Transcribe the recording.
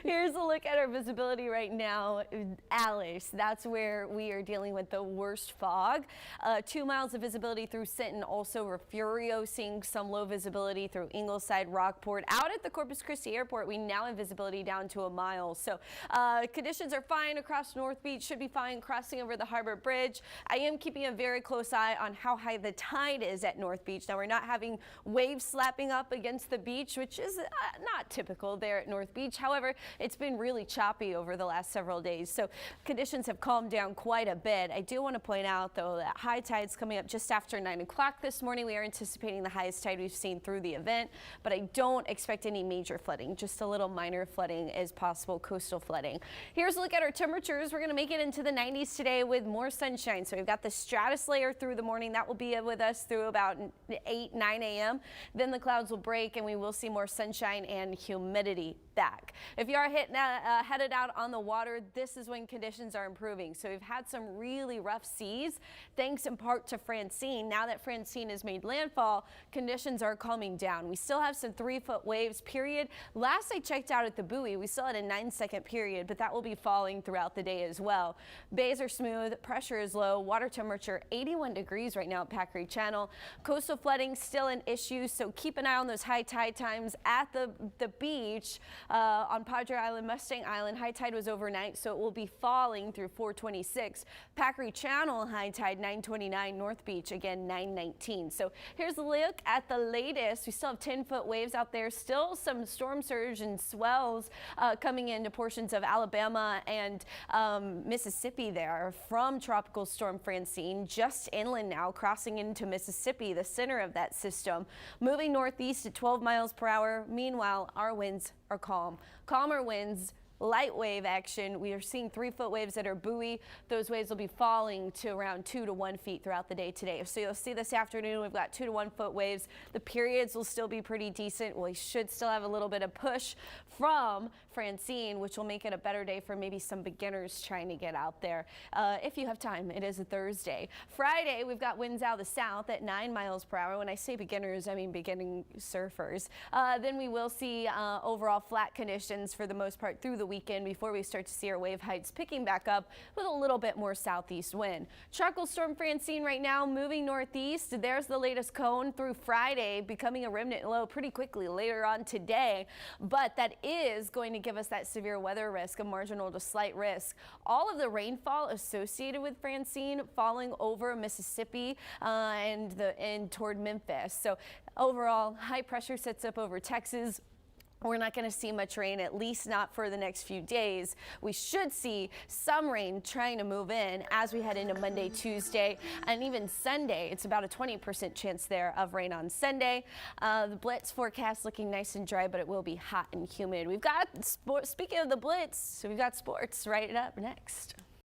Here's a look at our visibility right now. Alice, that's where we are dealing with the worst fog. 2 miles of visibility through Sinton, also Refugio, seeing some low visibility through Ingleside, Rockport. Out at the Corpus Christi Airport, we now have visibility down to 1 mile. So conditions are fine across North Beach, should be fine crossing over the Harbor Bridge. I am keeping a very close eye on how high the tide is at North Beach. Now, we're not having waves slapping up against the beach, which is not typical there at North Beach. However, it's been really choppy over the last several days, so conditions have calmed down quite a bit. I do want to point out, though, that high tide's coming up just after 9 o'clock this morning. We are anticipating the highest tide we've seen through the event, but I don't expect any major flooding. Just a little minor flooding is possible, coastal flooding. Here's a look at our temperatures. We're going to make it into the 90s today with more sunshine. So we've got the stratus layer through the morning. That will be with us through about 8, 9 a.m. Then the clouds will break and we will see more sunshine and humidity back. If you are headed out on the water, this is when conditions are improving. So we've had some really rough seas, thanks in part to Francine. Now that Francine has made landfall, conditions are calming down. We still have some 3-foot waves, period. Last I checked out at the buoy, we still had a 9-second period, but that will be falling throughout the day as well. Bays are smooth, pressure is low, water temperature 81 degrees right now at Packery Channel. Coastal flooding still an issue, so keep an eye on those high tide times at the beach. On Padre Island, Mustang Island, high tide was overnight, so it will be falling through 426. Packery Channel, high tide 929. North Beach, again, 919. So here's a look at the latest. We still have 10-foot waves out there. Still some storm surge and swells coming into portions of Alabama and Mississippi there from Tropical Storm Francine, just inland now, crossing into Mississippi, the center of that system, moving northeast at 12 miles per hour. Meanwhile, our winds are calm. Calmer winds, light wave action. We are seeing 3-foot waves at our buoy. Those waves will be falling to around 2 to 1 feet throughout the day today. So you'll see this afternoon we've got 2 to 1 foot waves. The periods will still be pretty decent. We should still have a little bit of push from Francine, which will make it a better day for maybe some beginners trying to get out there. If you have time, it is a Thursday. Friday, we've got winds out of the south at 9 miles per hour. When I say beginners, I mean beginning surfers. Then we will see overall flat conditions for the most part through the weekend before we start to see our wave heights picking back up with a little bit more southeast wind. Tropical Storm Francine right now moving northeast. There's the latest cone through Friday, becoming a remnant low pretty quickly later on today, but that is going to give us that severe weather risk, a marginal to slight risk. All of the rainfall associated with Francine falling over Mississippi and toward Memphis. So overall, high pressure sets up over Texas. We're not going to see much rain, at least not for the next few days. We should see some rain trying to move in as we head into Monday, Tuesday, and even Sunday. It's about a 20% chance there of rain on Sunday. The Blitz forecast looking nice and dry, but it will be hot and humid. We've got, speaking of the Blitz, we've got sports right up next.